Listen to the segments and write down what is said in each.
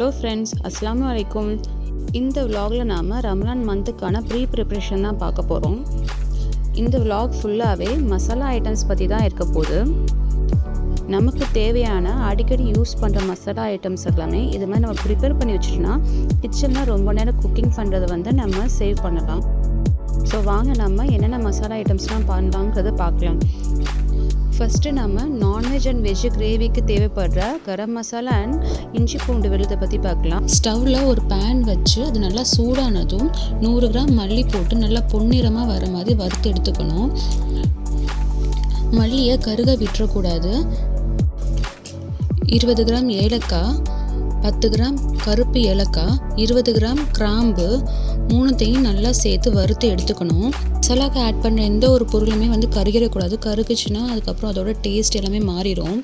Hello friends, அஸ்ஸலாமு அலைக்கும். இந்த விலாகில் நாம் ரமலான் மந்த்துக்கான ப்ரிப்ரேஷன் தான் பார்க்க போகிறோம். இந்த விலாக் ஃபுல்லாகவே மசாலா ஐட்டம்ஸ் பற்றி தான் இருக்க போகுது. நமக்கு தேவையான அடிக்கடி யூஸ் பண்ணுற மசாலா ஐட்டம்ஸ் எல்லாமே இது மாதிரி நம்ம ப்ரிப்பேர் பண்ணி வச்சிட்டோம்னா கிச்சனில் ரொம்ப நேரம் குக்கிங் பண்ணுறதை நம்ம சேவ் பண்ணலாம். ஸோ வாங்க நம்ம என்னென்ன மசாலா ஐட்டம்ஸ்லாம் பண்ணலாங்கிறத பார்க்கலாம். ஃபஸ்ட்டு நம்ம நான்வெஜ் அண்ட் வெஜ் கிரேவிக்கு தேவைப்படுற கரம் மசாலா அண்ட் இஞ்சி பூண்டு விழுதை பற்றி பார்க்கலாம். ஸ்டவ்வில் ஒரு பேன் வச்சு அது நல்லா சூடானதும் 100 கிராம் மல்லி போட்டு நல்லா பொன்னிறமாக வர மாதிரி வறுத்து எடுத்துக்கணும். மல்லியை கருக விட்டுறக்கூடாது. 20 கிராம் ஏலக்காய், 10 கிராம் கருப்பு ஏலக்காய், 20 கிராம் கிராம்பு, 3த்தையும் நல்லா சேர்த்து வறுத்து எடுத்துக்கணும். மசாலாவுக்கு ஆட் பண்ணுற எந்த ஒரு பொருளுமே கருகிடக்கூடாது. கருகுச்சுன்னா அதுக்கப்புறம் அதோட டேஸ்ட் எல்லாமே மாறிடும்.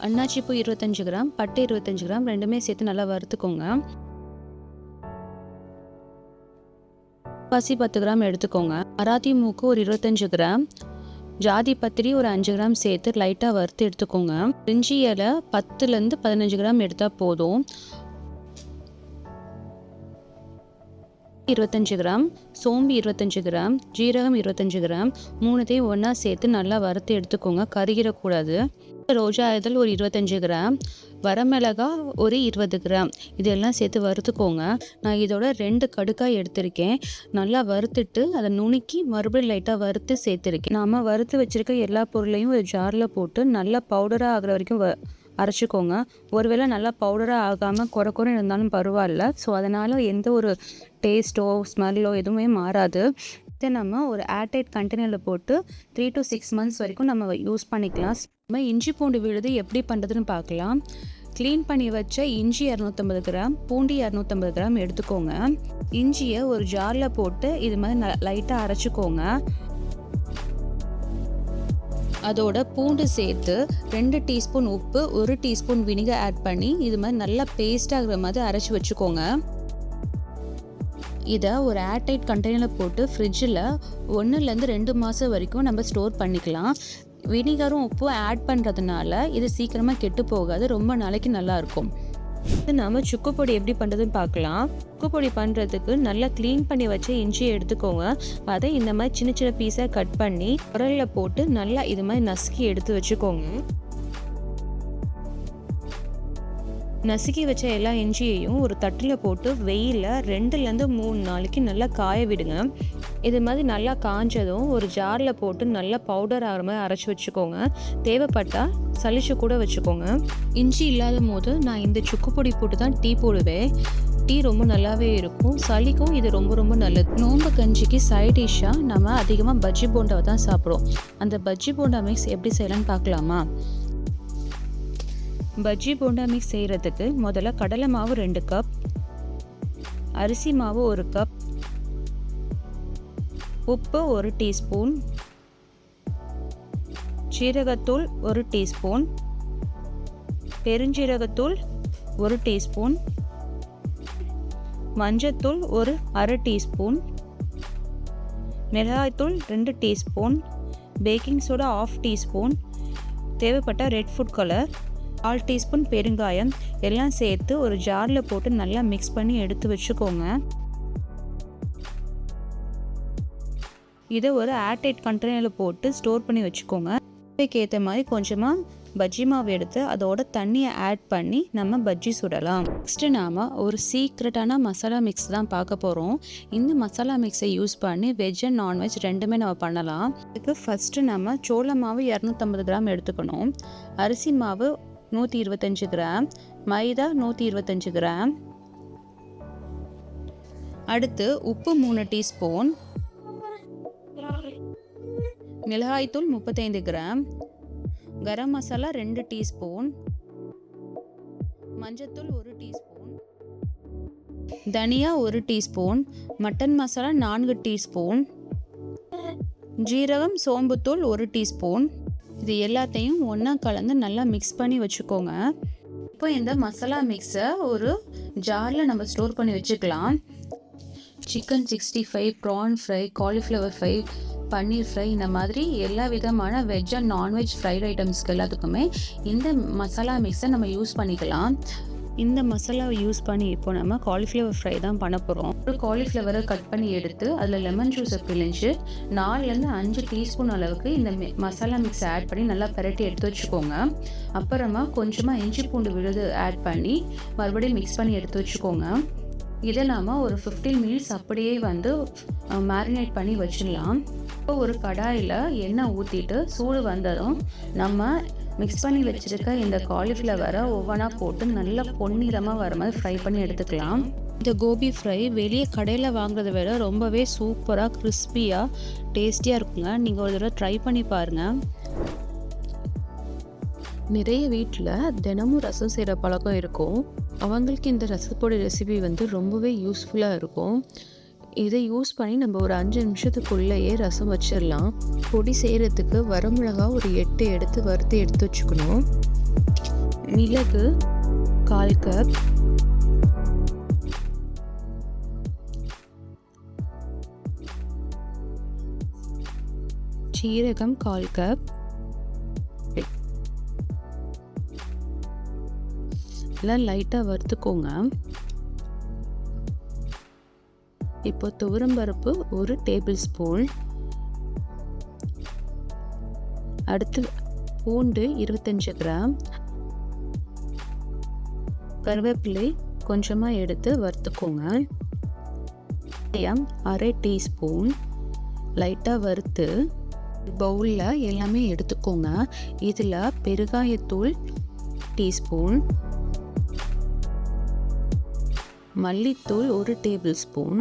அன்னாச்சிப்பூ 25 கிராம், பட்டை 25 கிராம் ரெண்டுமே சேர்த்து நல்லா வறுத்துக்கோங்க. பசி 10 கிராம் எடுத்துக்கோங்க. மராத்தி மூக்கு ஒரு 25 கிராம், ஜாதி பத்திரி ஒரு 5 கிராம் சேர்த்து லைட்டாக வறுத்து எடுத்துக்கோங்க. பிரிஞ்சி இலை 10லேருந்து 15 கிராம் எடுத்தால் போதும். 25 கிராம், சோம்பு 25 கிராம், ஜீரகம் 25 கிராம், 3த்தையும் ஒன்றா சேர்த்து நல்லா வறுத்து எடுத்துக்கோங்க. கருகிடக்கூடாது. ரோஜா இதழ் ஒரு 25 கிராம், வரமிளகாய் ஒரு 20 கிராம், இதெல்லாம் சேர்த்து வறுத்துக்கோங்க. நான் இதோட 2 கடுக்காய் எடுத்திருக்கேன். நல்லா வறுத்துட்டு அதை நுணுக்கி மறுபடியும் லைட்டாக வறுத்து சேர்த்துருக்கேன். நாம் வறுத்து வச்சுருக்க எல்லா பொருளையும் ஒரு ஜாரில் போட்டு நல்லா பவுடராக ஆகிற வரைக்கும் அரைச்சிக்கோங்க. ஒருவேளை நல்லா பவுடராக ஆகாமல் குறை இருந்தாலும் பரவாயில்ல. ஸோ அதனால் எந்த ஒரு டேஸ்ட்டோ ஸ்மெல்லோ எதுவுமே மாறாது. இதை நம்ம ஒரு ஏர்டைட் கண்டெய்னரில் போட்டு 3 to 6 months வரைக்கும் நம்ம யூஸ் பண்ணிக்கலாம். நம்ம இஞ்சி பூண்டு விழுது எப்படி பண்ணுறதுன்னு பார்க்கலாம். க்ளீன் பண்ணி வச்ச இஞ்சி 250 கிராம், பூண்டு 250 கிராம் எடுத்துக்கோங்க. இஞ்சியை ஒரு ஜாரில் போட்டு இது மாதிரி லைட்டாக அரைச்சிக்கோங்க. அதோட பூண்டு சேர்த்து 2 டீஸ்பூன் உப்பு, 1 டீஸ்பூன் வினிகர் ஆட் பண்ணி இது மாதிரி நல்லா பேஸ்ட் ஆகிற மாதிரி அரைச்சி வச்சுக்கோங்க. இதை ஒரு ஏர்டைட் கண்டெய்னரில் போட்டு ஃப்ரிட்ஜில் 1லேருந்து 2 மாதம் வரைக்கும் நம்ம ஸ்டோர் பண்ணிக்கலாம். வினிகரும் உப்பும் ஆட் பண்ணுறதுனால இது சீக்கிரமாக கெட்டு போகாது, ரொம்ப நாளைக்கு நல்லாயிருக்கும். நம்ம சுக்கு பொடி எப்படி பண்ணுறதுன்னு பார்க்கலாம். சுக்கு பொடி பண்ணுறதுக்கு நல்லா க்ளீன் பண்ணி வச்ச இஞ்சியை எடுத்துக்கோங்க. அதை இந்த மாதிரி சின்ன சின்ன பீஸாக கட் பண்ணி உரலில் போட்டு நல்லா இது மாதிரி நசுக்கி எடுத்து வச்சுக்கோங்க. நசுக்கி வச்ச எல்லா இஞ்சியையும் ஒரு தட்டில் போட்டு வெயிலில் 2லேருந்து 3 நாளைக்கு நல்லா காய விடுங்க. இது மாதிரி நல்லா காஞ்சதும் ஒரு ஜாரில் போட்டு நல்லா பவுடர் ஆகிற மாதிரி அரைச்சி வச்சுக்கோங்க. தேவைப்பட்டால் சளிச்சு கூட வச்சுக்கோங்க. இஞ்சி இல்லாத போது நான் இந்த சுக்கு பொடி போட்டு தான் டீ போடுவேன். டீ ரொம்ப நல்லாவே இருக்கும். சளிக்கும் இது ரொம்ப ரொம்ப நல்லது. நோம்பு கஞ்சிக்கு சைட் டிஷ்ஷாக நம்ம அதிகமாக பஜ்ஜி போண்டாவை தான் சாப்பிடுவோம். அந்த பஜ்ஜி போண்டா மிக்ஸ் எப்படி செய்யலான்னு பார்க்கலாமா? பஜ்ஜி போண்டா மிக்ஸ் செய்கிறதுக்கு முதல்ல கடலை மாவு 2 கப், அரிசி மாவு 1 கப், உப்பு 1 டீஸ்பூன், சீரகத்தூள் 1 டீஸ்பூன், பெருஞ்சீரகத்தூள் 1 டீஸ்பூன், மஞ்சத்தூள் ஒரு 1/2 டீஸ்பூன், மிளகாய்த்தூள் 2 டீஸ்பூன், பேக்கிங் சோடா 1/2 டீஸ்பூன், தேவைப்பட்ட ரெட் ஃபுட் கலர், 1/4 டீஸ்பூன் பெருங்காயம் எல்லாம் சேர்த்து ஒரு ஜாரில் போட்டு நல்லா மிக்ஸ் பண்ணி எடுத்து வச்சுக்கோங்க. இதை ஒரு ஏர்டைட் கண்டெய்னரில் போட்டு ஸ்டோர் பண்ணி வச்சுக்கோங்க. இதுக்கு ஏற்ற மாதிரி கொஞ்சமாக பஜ்ஜி மாவு எடுத்து அதோட தண்ணியை ஆட் பண்ணி நம்ம பஜ்ஜி சுடலாம். நெக்ஸ்ட்டு நாம் ஒரு சீக்ரெட்டான மசாலா மிக்ஸ் தான் பார்க்க போகிறோம். இந்த மசாலா மிக்ஸை யூஸ் பண்ணி வெஜ் அண்ட் நான்வெஜ் ரெண்டுமே நம்ம பண்ணலாம். இதுக்கு ஃபஸ்ட்டு நம்ம சோள மாவு 250 கிராம் எடுத்துக்கணும். அரிசி மாவு 125 கிராம், மைதா 125 கிராம். அடுத்து உப்பு 3 டீஸ்பூன், மிளகாய்த்தூள் 35 கிராம், கரம் மசாலா 2 டீஸ்பூன், மஞ்சத்தூள் 1 டீஸ்பூன், தனியா 1 டீஸ்பூன், மட்டன் மசாலா 4 டீஸ்பூன், ஜீரகம் சோம்புத்தூள் 1 டீஸ்பூன். இது எல்லாத்தையும் ஒன்றா கலந்து நல்லா மிக்ஸ் பண்ணி வச்சுக்கோங்க. இப்போ இந்த மசாலா மிக்ஸை ஒரு ஜாரில் நம்ம ஸ்டோர் பண்ணி வச்சுக்கலாம். Chicken 65, prawn fry, cauliflower fry, paneer fry, இந்த மாதிரி எல்லா விதமான வெஜ் அண்ட் நான்வெஜ் ஃப்ரைட் ஐட்டம்ஸ்க்கு எல்லாத்துக்குமே இந்த மசாலா மிக்ஸை நம்ம யூஸ் பண்ணிக்கலாம். இந்த மசாலாவை யூஸ் பண்ணி இப்போ நம்ம காலிஃப்ளவர் ஃப்ரை தான் பண்ண போகிறோம். ஒரு காலிஃப்ளவரை கட் பண்ணி எடுத்து அதில் லெமன் ஜூஸை பிழிஞ்சு 4லேருந்து 5 டீஸ்பூன் அளவுக்கு இந்த மசாலா மிக்ஸ் ஆட் பண்ணி நல்லா பரட்டி எடுத்து வச்சுக்கோங்க. அப்புறமா கொஞ்சமாக இஞ்சி பூண்டு விழுது ஆட் பண்ணி மறுபடியும் மிக்ஸ் பண்ணி எடுத்து வச்சுக்கோங்க. இதை நாம் ஒரு 15 மினிட்ஸ் அப்படியே மேரினேட் பண்ணி வச்சிடலாம். இப்போ ஒரு கடாயில் எண்ணெய் ஊற்றிட்டு சூடு வந்ததும் நம்ம மிக்ஸ் பண்ணி வச்சுருக்க இந்த காலிஃப்ளவரை ஒவ்வொன்றா போட்டு நல்லா பொன்னிறமாக வர மாதிரி ஃப்ரை பண்ணி எடுத்துக்கலாம். இந்த கோபி ஃப்ரை வெளியே கடையில் வாங்குறத விட ரொம்பவே சூப்பராக கிறிஸ்பியாக டேஸ்டியாக இருக்குங்க. நீங்கள் ஒரு தடவை ட்ரை பண்ணி பாருங்கள். நிறைய வீட்டில் தினமும் ரசம் செய்கிற பழக்கம் இருக்கும். அவங்களுக்கு இந்த ரசப்பொடி ரெசிபி ரொம்பவே யூஸ்ஃபுல்லாக இருக்கும். இதை யூஸ் பண்ணி நம்ம ஒரு 5 நிமிஷத்துக்குள்ளேயே ரசம் வச்சிடலாம். பொடி செய்கிறதுக்கு வரமிளகா ஒரு 8 எடுத்து வறுத்து எடுத்து வச்சுக்கணும். மிளகு 1/4 கப், சீரகம் 1/4 கப், எல்லாம் லைட்டாக வறுத்துக்கோங்க. இப்போ துவரம்பருப்பு 1 டேபிள் ஸ்பூன், அடுத்து பூண்டு 25 கிராம், கருவேப்பிலை கொஞ்சமாக எடுத்து வறுத்துக்கோங்க. அரை டீஸ்பூன் லைட்டாக வறுத்து பவுலில் எல்லாமே எடுத்துக்கோங்க. இதில் பெருங்காயத்தூள் டீஸ்பூன், மல்லித்தூள் 1 டேபிள் ஸ்பூன்,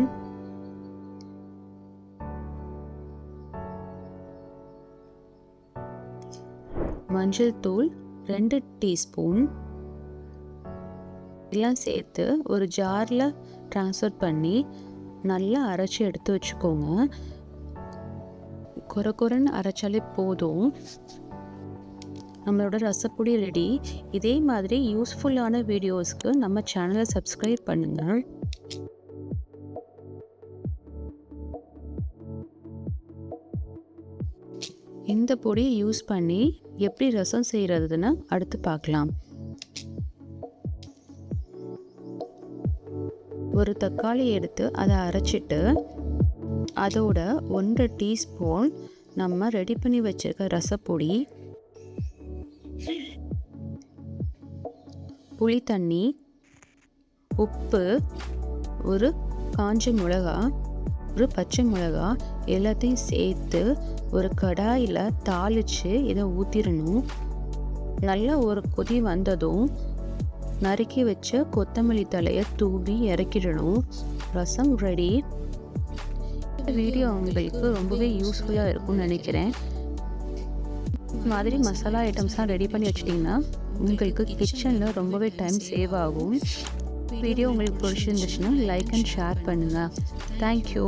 மஞ்சள் தூள் 2 டீஸ்பூன் எல்லாம் சேர்த்து ஒரு ஜாரில் ட்ரான்ஸ்ஃபர் பண்ணி நல்லா அரைச்சி எடுத்து வச்சுக்கோங்க. கொரன்னு அரைச்சாலே போதும். நம்மளோட ரசப்பொடி ரெடி. இதே மாதிரி யூஸ்ஃபுல்லான வீடியோஸ்க்கு நம்ம சேனலை சப்ஸ்கிரைப் பண்ணுங்கள். இந்த பொடியை யூஸ் பண்ணி எப்படி ரசம் செய்கிறதுன்னு அடுத்து பார்க்கலாம். ஒரு தக்காளி எடுத்து அதை அரைச்சிட்டு அதோட 1 டீஸ்பூன் நம்ம ரெடி பண்ணி வச்சிருக்க ரசப்பொடி, புளி தண்ணி, உப்பு, ஒரு காஞ்ச மிளகா, ஒரு பச்சை மிளகா எல்லாத்தையும் சேர்த்து ஒரு கடாயில் தாளித்து இதை ஊற்றிடணும். நல்லா ஒரு கொதி வந்ததும் நறுக்கி வச்ச கொத்தமல்லி தலையை தூவி இறக்கிடணும். ரசம் ரெடி. இந்த வீடியோ உங்களுக்கு ரொம்பவே யூஸ்ஃபுல்லாக இருக்கும்னு நினைக்கிறேன். இந்த மாதிரி மசாலா ஐட்டம்ஸ்லாம் ரெடி பண்ணி வச்சிட்டிங்கன்னா உங்களுக்கு கிச்சனில் ரொம்பவே டைம் சேவ் ஆகும். வீடியோ உங்களுக்கு பிடிச்சிருந்துச்சுன்னா லைக் அண்ட் ஷேர் பண்ணுங்கள். தேங்க்யூ.